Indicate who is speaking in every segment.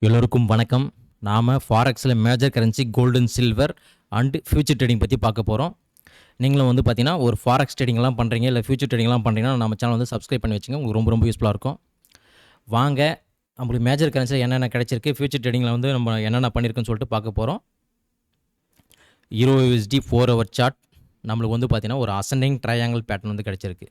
Speaker 1: எல்லோருக்கும் வணக்கம். நாம் ஃபாரெக்ஸில் major currency gold and silver and future trading பற்றி பார்க்க போகிறோம். நீங்களும் வந்து பார்த்தீங்கன்னா ஒரு ஃபாரெக்ஸ் ட்ரேடிங்லாம் பண்ணுறீங்க, இல்லை ஃபியூச்சர் ட்ரேடிங்லாம் பண்ணுறீங்கன்னா நம்ம சேனல் வந்து சப்ஸ்கிரைப் பண்ணி வச்சுங்க. உங்களுக்கு ரொம்ப யூஸ்ஃபுல்லாக இருக்கும். வாங்க, நம்மளுக்கு மேஜர் கரன்சியில் என்னென்ன கிடைச்சிருக்கு, ஃபியூச்சர் ட்ரேடிங்கில் வந்து நம்ம என்னென்ன பண்ணியிருக்குன்னு சொல்லிட்டு பார்க்க போகிறோம். EURUSD 4 hour சார்ட் நம்மளுக்கு வந்து பார்த்தீங்கன்னா ஒரு அசெண்டிங் ட்ரையாங்கிள் பேட்டர்ன் வந்து கிடைச்சிருக்கு.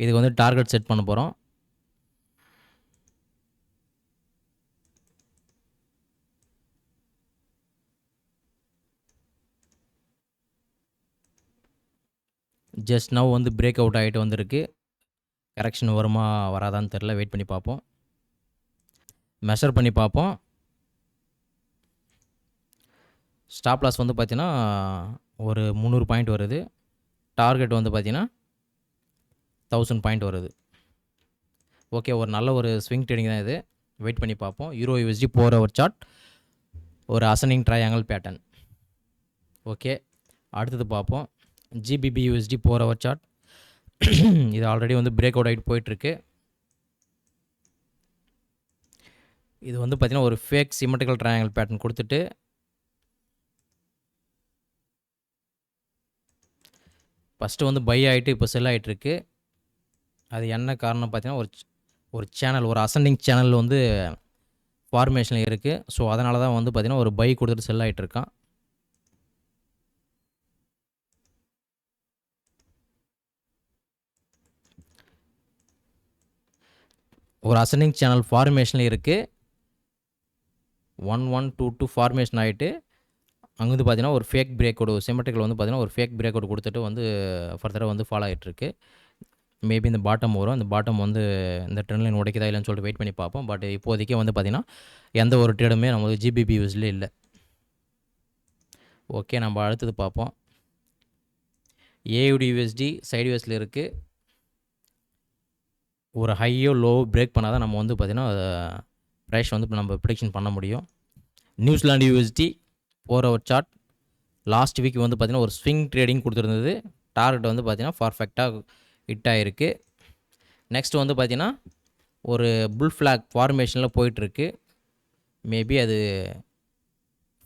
Speaker 1: இதுக்கு வந்து டார்கெட் செட் பண்ண போகிறோம். ஜஸ்ட் நவ் வந்து பிரேக் அவுட் ஆகிட்டு வந்திருக்கு. கரெக்ஷன் வருமா வராதான்னு தெரில, வெயிட் பண்ணி பார்ப்போம். மெஷர் பண்ணி பார்ப்போம். ஸ்டாப் லாஸ் வந்து பார்த்தீங்கன்னா ஒரு 300 பாயிண்ட் வருது. டார்கெட் வந்து பார்த்தீங்கன்னா 1000 பாயிண்ட் வருது. ஓகே, ஒரு நல்ல ஒரு ஸ்விங் ட்ரேடிங் தான் இது. வெயிட் பண்ணி பார்ப்போம். EURUSD 4 hour சார்ட், ஒரு அசெண்டிங் ட்ரையாங்கிள் பேட்டர்ன். ஓகே, அடுத்தது பார்ப்போம். GBP/USD 4 hour சார்ட். இது ஆல்ரெடி வந்து பிரேக் அவுட் ஆகிட்டு போயிட்டுருக்கு. இது வந்து பார்த்தீங்கன்னா ஒரு ஃபேக் சிமெட்ரிக்கல் ட்ரையாங்கிள் பேட்டர்ன் கொடுத்துட்டு ஃபஸ்ட்டு வந்து பை ஆகிட்டு இப்போ செல் ஆகிட்டுருக்கு. அது என்ன காரணம் பார்த்தீங்கன்னா ஒரு சேனல், ஒரு அசெண்டிங் சேனல் வந்து ஃபார்மேஷனில் இருக்குது. ஸோ அதனால தான் வந்து பார்த்தீங்கன்னா ஒரு பை கொடுத்துட்டு செல் ஆகிட்டுருக்கான். ஒரு அசெண்டிங் சேனல் ஃபார்மேஷனில் இருக்குது. 1122 ஃபார்மேஷன் ஆகிட்டு அங்கே வந்து பார்த்தீங்கன்னா ஒரு ஃபேக் பிரேக் அவுட், சிமெட்ரிக்கல் வந்து பார்த்தீங்கன்னா ஒரு ஃபேக் பிரேக் அவுட் கொடுத்துட்டு வந்து ஃபர்தராக வந்து ஃபாலோ ஆகிட்டுருக்கு. மேபி இந்த பாட்டம் வரும். இந்த பாட்டம் வந்து இந்த ட்ரெண்ட் லைன் உடைக்குதா இல்லைன்னு சொல்லிட்டு வெயிட் பண்ணி பார்ப்போம். பட் இப்போதைக்கே வந்து பார்த்தீங்கன்னா எந்த ஒரு ட்ரேடுமே நம்ம வந்து GBP/USD இல்லை. ஓகே, நம்ம அடுத்தது பார்ப்போம். AUD/USD சைட்வேஸில் இருக்குது. ஒரு ஹையோ லோ பிரேக் பண்ணால் தான் நம்ம வந்து பார்த்தீங்கன்னா ப்ரைஸ் வந்து நம்ம ப்ரிடிக்ஷன் பண்ண முடியும். New Zealand USD 4 hour chart last week வந்து பார்த்தீங்கன்னா ஒரு ஸ்விங் ட்ரேடிங் கொடுத்துருந்தது. டார்கெட் வந்து பார்த்தீங்கன்னா பர்ஃபெக்டாக ஹிட் ஆகிருக்கு. நெக்ஸ்ட் வந்து பார்த்தீங்கன்னா ஒரு புல் ஃப்ளாக் ஃபார்மேஷனில் போயிட்டுருக்கு. மேபி அது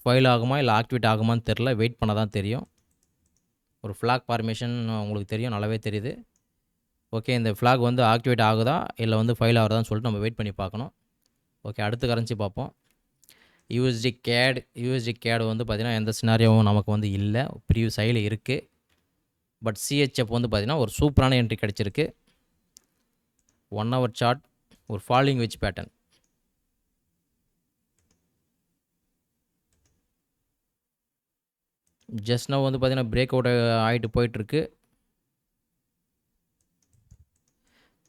Speaker 1: ஃபைல் ஆகுமா இல்லை ஆக்டிவேட் ஆகுமான்னு தெரில, வெயிட் பண்ண தான் தெரியும். ஒரு ஃப்ளாக் ஃபார்மேஷன் உங்களுக்கு தெரியும், நல்லாவே தெரியுது. ஓகே, இந்த ஃப்ளாக் வந்து ஆக்டிவேட் ஆகுதா இல்லை வந்து ஃபைல் ஆகுதான்னு சொல்லிட்டு நம்ம வெயிட் பண்ணி பார்க்கணும். ஓகே, அடுத்த கரன்சி பார்ப்போம். USD CAD வந்து பார்த்திங்கன்னா எந்த சினாரியோவும் நமக்கு வந்து இல்லை, ப்ரீவியஸ் ஹையில் இருக்குது. பட் CHF வந்து பார்த்திங்கன்னா ஒரு சூப்பரான என்ட்ரி கிடச்சிருக்கு. 1 hour சார்ட், ஒரு falling veg pattern. Just now வந்து பார்த்திங்கன்னா பிரேக் அவுட் ஆகிட்டு போயிட்டுருக்கு.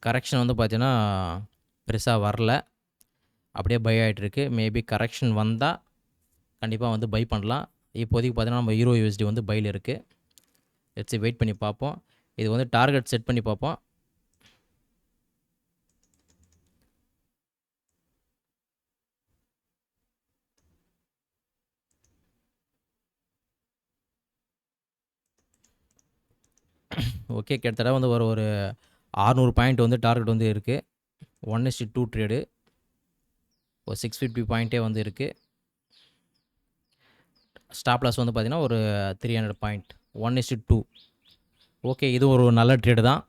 Speaker 1: கரெக்ஷன் வந்து பார்த்திங்கன்னா பெருசாக வரல, அப்படியே பை ஆகிட்டுருக்கு. மேபி கரெக்ஷன் வந்தால் கண்டிப்பாக வந்து பை பண்ணலாம். இப்போதைக்கு பார்த்தீங்கன்னா நம்ம EURUSD வந்து பையில் இருக்குது. லெட்ஸ் வெயிட் பண்ணி பார்ப்போம். இது வந்து டார்கெட் செட் பண்ணி பார்ப்போம். ஓகே, கிட்டத்தட்ட வந்து ஒரு 600 பாயிண்ட் வந்து டார்கெட் வந்து இருக்குது. 1:2 ட்ரேடு, ஒரு 650 பாயிண்ட்டே வந்து இருக்குது. ஸ்டாப் லாஸ் வந்து பார்த்திங்கன்னா ஒரு 300 பாயிண்ட், 1:2. ஓகே, இது ஒரு நல்ல ட்ரேடு தான்.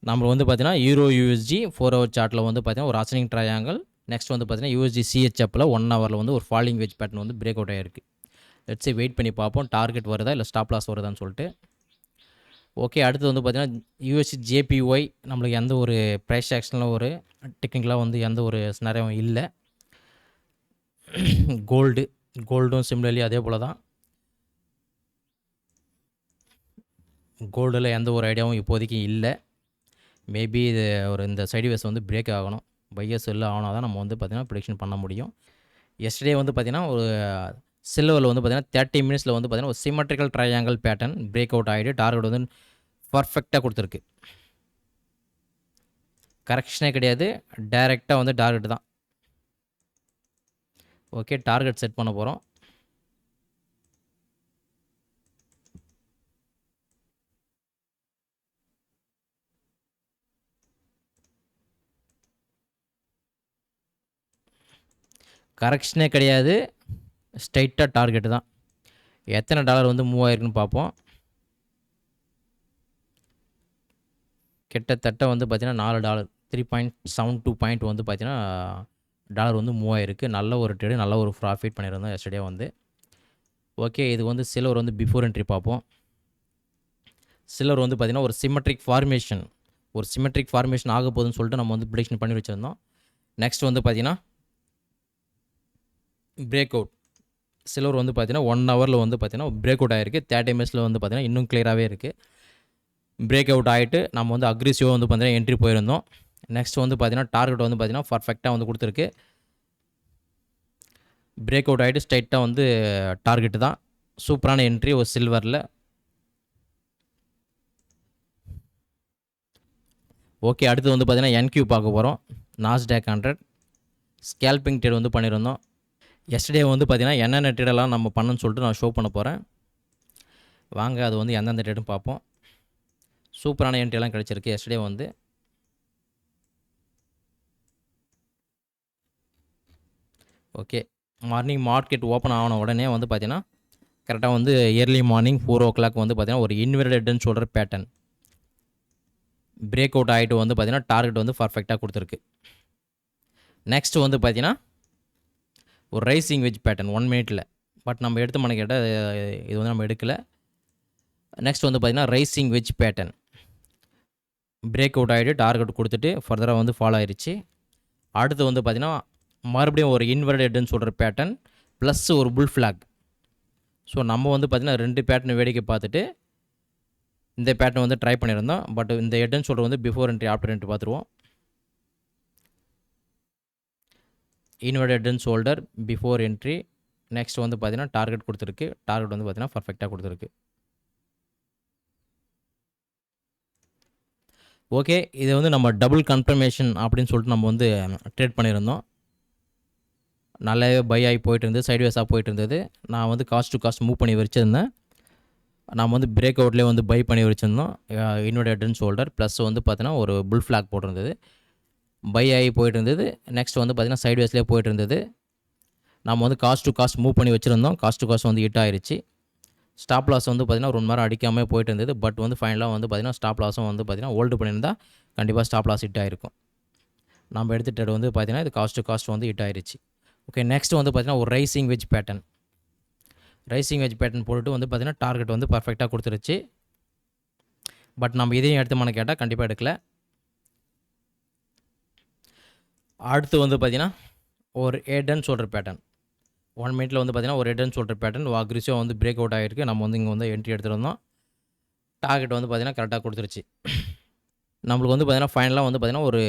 Speaker 1: நம்ம வந்து பார்த்தீங்கன்னா EURUSD 4 hour சார்ட்டில் வந்து பார்த்தீங்கன்னா ஒரு அசெண்டிங் ட்ரையாங்கிள். நெக்ஸ்ட் வந்து பார்த்தீங்கன்னா USD CHFல 1 hourல வந்து ஒரு ஃபாலிங் வெஜ் பேட்டர்ன் வந்து பிரேக் அவுட் ஆகிருக்கு. லெட்ஸ் வெயிட் பண்ணி பார்ப்போம் டார்கெட் வருதா இல்லை ஸ்டாப் லாஸ் வருதான்னு சொல்லிட்டு. ஓகே, அடுத்து வந்து பார்த்தீங்கன்னா USD JPY நம்மளுக்கு எந்த ஒரு ப்ரைஸ் ஆக்ஷனில் ஒரு டெக்னிக்கலாக வந்து எந்த ஒரு சினாரியோவும் இல்லை. கோல்டும் சிமிலர்லி அதே போல் தான். கோல்டில் எந்த ஒரு ஐடியாவும் இப்போதைக்கு இல்லை. மேபி இது இந்த சைட்வேஸ் வந்து பிரேக் ஆகணும், பையர் செல் ஆகணும் தான் நம்ம வந்து பார்த்திங்கன்னா ப்ரிடிக்ஷன் பண்ண முடியும். எஸ்டர்டே வந்து பார்த்திங்கன்னா ஒரு சில்வரில் வந்து பார்த்திங்கன்னா 30 minutesல வந்து பார்த்திங்கன்னா ஒரு symmetrical triangle pattern break out ஆகிட்டு டார்கெட் வந்து பர்ஃபெக்டாக கொடுத்துருக்கு. கரெக்ஷனே கிடையாது, டைரெக்டாக வந்து டார்கெட் தான். ஓகே, டார்கெட் செட் பண்ண போகிறோம். கரெக்ஷனே கிடையாது, ஸ்ட்ரைட்டாக டார்கெட்டு தான். எத்தனை டாலர் வந்து மூவ் ஆயிருக்குன்னு பார்ப்போம். கிட்டத்தட்ட வந்து பார்த்தீங்கன்னா $4 3.72 பாயிண்ட் வந்து பார்த்தீங்கன்னா டாலர் வந்து மூவ் ஆயிருக்கு. நல்ல ஒரு ட்ரேடு, நல்ல ஒரு ப்ராஃபிட் பண்ணியிருந்தோம் எஸ்டர்டே வந்து. ஓகே, இது வந்து சில்வர் வந்து பிஃபோர் என்ட்ரி பார்ப்போம். சில்வர் வந்து பார்த்தீங்கன்னா ஒரு சிமெட்ரிக் ஃபார்மேஷன் ஆக போகுதுன்னு சொல்லிட்டு நம்ம வந்து ப்ரிடிக்ஷன் பண்ணி வச்சுருந்தோம். நெக்ஸ்ட் வந்து பார்த்தீங்கன்னா பிரேக் அவுட். சில்வர் வந்து பார்த்தீங்கன்னா 1 ஹவரில் வந்து பார்த்தீங்கன்னா பிரேக் அவுட் ஆகிருக்கு. 30 மினிட்ஸில் வந்து பார்த்தீங்கன்னா இன்னும் கிளியராகவே இருக்குது. பிரேக் அவுட் ஆகிட்டு நம்ம வந்து அக்ரெசிவாக வந்து பார்த்தீங்கன்னா என்ட்ரி போயிருந்தோம். நெக்ஸ்ட் வந்து பார்த்தீங்கன்னா டார்கெட் வந்து பார்த்தீங்கன்னா பர்ஃபெக்டாக வந்து கொடுத்துருக்கு. பிரேக் அவுட் ஆகிட்டு ஸ்ட்ரைட்டாக வந்து டார்கெட்டு தான். சூப்பரான என்ட்ரி ஒரு சில்வரில். ஓகே, அடுத்து வந்து பார்த்தீங்கன்னா NQ பார்க்க போகிறோம். நாஸ்டாக் 100 ஸ்கேல்பிங் ட்ரேட் வந்து பண்ணியிருந்தோம். எஸ்டர்டே வந்து பார்த்தீங்கன்னா என்னென்ன ட்ரேடெல்லாம் நம்ம பண்ணணும்னு சொல்லிட்டு நான் ஷோ பண்ண போகிறேன். வாங்க, அது வந்து எந்தெந்த ட்ரேடும் பார்ப்போம். சூப்பரான என்ட்ரியெல்லாம் கிடச்சிருக்கு எஸ்டர்டே வந்து. ஓகே, மார்னிங் மார்க்கெட் ஓப்பன் ஆன உடனே வந்து பார்த்தீங்கன்னா கரெக்டாக வந்து ஏர்லி மார்னிங் 4 o'clock வந்து பார்த்தீங்கன்னா ஒரு இன்வெர்டட் ஹெட்னு சொல்கிற பேட்டர்ன் பிரேக் அவுட் ஆகிட்டு வந்து பார்த்தீங்கன்னா டார்கெட் வந்து பர்ஃபெக்டாக கொடுத்துருக்கு. நெக்ஸ்ட் வந்து பார்த்தீங்கன்னா ஒரு ரைசிங் வெஜ் பேட்டர்ன் 1 மினிட்ல. பட் நம்ம எடுத்து மன கேட்டால் இது வந்து நம்ம எடுக்கலை. நெக்ஸ்ட் வந்து பார்த்தீங்கன்னா rising wedge pattern break out ஆகிட்டு டார்கெட் கொடுத்துட்டு ஃபர்தராக வந்து ஃபாலோ ஆயிடுச்சு. அடுத்து வந்து பார்த்தீங்கன்னா மறுபடியும் ஒரு இன்வெர்டட் ஹெட்னு சொல்கிற பேட்டர்ன் ப்ளஸ் ஒரு புல் ஃப்ளாக். ஸோ நம்ம வந்து பார்த்தீங்கன்னா 2 பேட்டர்ன் வேடிக்கை பார்த்துட்டு இந்த பேட்டர்ன் வந்து ட்ரை பண்ணியிருந்தோம். பட் இந்த ஹெட்னு சொல்கிறது வந்து பிஃபோர் என்ட்ரி ஆஃப்டர் என்ட்ரி பார்த்துருவோம். Inverted head and shoulder before entry. Next வந்து பார்த்தீங்கன்னா டார்கெட் கொடுத்துருக்கு. டார்கெட் வந்து பார்த்தீங்கன்னா பர்ஃபெக்டாக கொடுத்துருக்கு. ஓகே, இதை வந்து நம்ம டபுள் கன்ஃபர்மேஷன் அப்படின்னு சொல்லிட்டு நம்ம வந்து ட்ரேட் பண்ணியிருந்தோம். நல்லாவே பை ஆகி போயிட்டு இருந்தது, சைட்வேஸாக போயிட்டு இருந்தது. நான் வந்து காஸ்ட் டு காஸ்ட் மூவ் பண்ணி வச்சுருந்தேன். நாம் வந்து பிரேக் அவுட்லேயே வந்து பை பண்ணி வச்சுருந்தோம். Inverted head and shoulder plus வந்து பார்த்தீங்கன்னா ஒரு புல் ஃப்ளாக் போட்டிருந்தது. பை ஆகி போயிட்டு இருந்தது. நெக்ஸ்ட் வந்து பார்த்தீங்கன்னா சைட்வேஸ்லேயே போயிட்டு இருந்தது. நம்ம வந்து காஸ்ட் டு காஸ்ட் மூவ் பண்ணி வச்சுருந்தோம். காஸ்ட் டு காஸ்ட் வந்து ஹிட் ஆயிடுச்சு. ஸ்டாப் லாஸ் வந்து பார்த்தீங்கன்னா ரொம்ப நேரம் அடிக்காமல் போயிட்டு இருந்தது. பட் வந்து ஃபைனலாக வந்து பார்த்தீங்கன்னா ஸ்டாப் லாஸும் வந்து பார்த்தீங்கன்னா ஹோல்டு பண்ணியிருந்தால் கண்டிப்பாக ஸ்டாப் லாஸ் ஹிட் ஆகிருக்கும். நம்ம எடுத்த ட்ரேட் வந்து பார்த்தீங்கன்னா இது காஸ்ட் டு காஸ்ட் வந்து ஹிட் ஆயிடுச்சு. ஓகே, நெக்ஸ்ட் வந்து பார்த்தீங்கன்னா ஒரு ரைசிங் வெஜ் பேட்டர்ன் போட்டுட்டு வந்து பார்த்தீங்கன்னா டார்கெட் வந்து பர்ஃபெக்டாக கொடுத்துருச்சு. பட் நம்ம இதையும் எடுத்தோம்னு கேட்டால் கண்டிப்பாக எடுக்கல. அடுத்து வந்து பார்த்தீங்கன்னா ஒரு ஹெட்னு சொல்கிற பேட்டர்ன் 1 மினிட்ல வந்து பார்த்தீங்கன்னா ஒரு ஹெட்னு சொல்கிற பேட்டர்ன் அக்ரெசிவாக வந்து பிரேக் அவுட் ஆகிருக்கு. நம்ம வந்து இங்கே வந்து என்ட்ரி எடுத்துருந்தோம். டார்கெட் வந்து பார்த்தீங்கன்னா கரெக்டாக கொடுத்துருச்சு. நம்மளுக்கு வந்து பார்த்தீங்கன்னா ஃபைனலாக வந்து பார்த்தீங்கன்னா ஒரு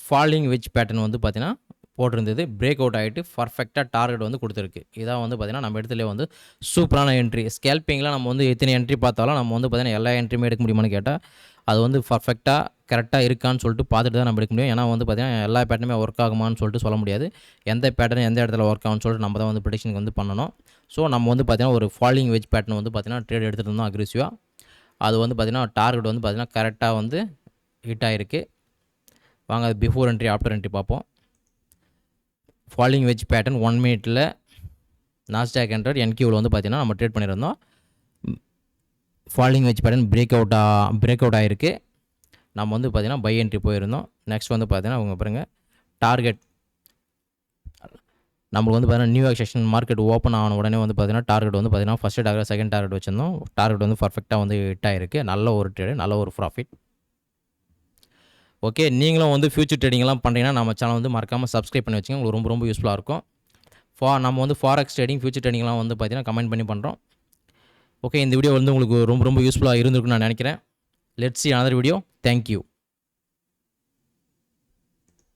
Speaker 1: ஃபாலிங் வெஜ் பேட்டர்ன் வந்து பார்த்தீங்கன்னா போட்டிருந்தது. பிரேக் அவுட் ஆகிட்டு பர்ஃபெக்டாக டார்கெட் வந்து கொடுத்துருக்கு. இதான் வந்து பார்த்தீங்கன்னா நம்ம இடத்துல வந்து சூப்பரான என்ட்ரி. ஸ்கேல்பிங்கில் நம்ம வந்து எத்தனை என்ட்ரி பார்த்தாலும் நம்ம வந்து பார்த்தீங்கன்னா எல்லா என்ட்ரியுமே எடுக்க முடியுமான்னு கேட்டால் அது வந்து பர்ஃபெக்டாக கரெக்டாக இருக்கான்னு சொல்லிட்டு பார்த்துட்டு தான் நம்ம எடுக்க முடியும். ஏன்னா வந்து பார்த்தீங்கன்னா எல்லா பேட்டர்னுமே ஒர்க் ஆகுமான்னு சொல்லிட்டு சொல்ல முடியாது. எந்த பேட்டர்ன் எந்த இடத்துல ஒர்க் ஆகும்னு சொல்லிட்டு நம்ம தான் வந்து ப்ரெடிக்ஷனுக்கு வந்து பண்ணணும். ஸோ நம்ம வந்து பார்த்தீங்கன்னா ஒரு ஃபாலிங் வெஜ் பேட்டர்ன் வந்து பார்த்தீங்கன்னா ட்ரேட் எடுத்துகிட்டு இருந்தோம் அக்ரெசிவாக. அது வந்து பார்த்தீங்கன்னா டார்கெட் வந்து பார்த்தீங்கன்னா கரெக்டாக வந்து ஹிட் ஆகிருக்கு. வாங்க அது பிஃபோர் என்ட்ரி ஆஃப்டர் என்ட்ரி பார்ப்போம். ஃபாலிங் வெஜ் பேட்டர்ன் 1 மினிட்ல நாஸ்டாக் 100 NQவில் வந்து பார்த்தீங்கன்னா நம்ம ட்ரேட் பண்ணியிருந்தோம். Falling veg pattern break out ஆகிருக்கு. நம்ம வந்து பார்த்தீங்கன்னா பை என்ட்ரி போயிருந்தோம். நெக்ஸ்ட் வந்து பார்த்தீங்கன்னா அவங்க பாருங்கள் டார்கெட் நம்மளுக்கு வந்து பார்த்தீங்கன்னா நியூ செஷன் மார்க்கெட் ஓப்பன் ஆன உடனே வந்து பார்த்தீங்கன்னா டார்கெட் வந்து பார்த்தீங்கன்னா ஃபஸ்ட்டு டார்கெட் செகண்ட் டார்கெட் வச்சுருந்தோம். டார்கெட் வந்து பர்ஃபெக்டாக வந்து ஹிட் ஆகிருக்கு. நல்ல ஒரு ட்ரேடு, நல்ல ஒரு ப்ராஃபிட். ஓகே, நீங்களும் வந்து ஃபியூச்சர் ட்ரேடிங்லாம் பண்ணுறீங்கன்னா நம்ம சேனல் வந்து மறக்காமல் சப்ஸ்கிரைப் பண்ணி வச்சுங்க. உங்களுக்கு ரொம்ப ரொம்ப யூஸ்ஃபுல்லாக இருக்கும். நம்ம வந்து ஃபாரெக்ஸ் ட்ரேடிங் ஃபியூச்சர் ட்ரேடிங்லாம் வந்து பார்த்தீங்கன்னா கமெண்ட் பண்ணி பண்ணுறோம். ஓகே, இந்த வீடியோ வந்து உங்களுக்கு ரொம்ப ரொம்ப யூஸ்ஃபுல்லாக இருந்திருக்குன்னு நான் நினைக்கிறேன். Let's see another video. Thank you.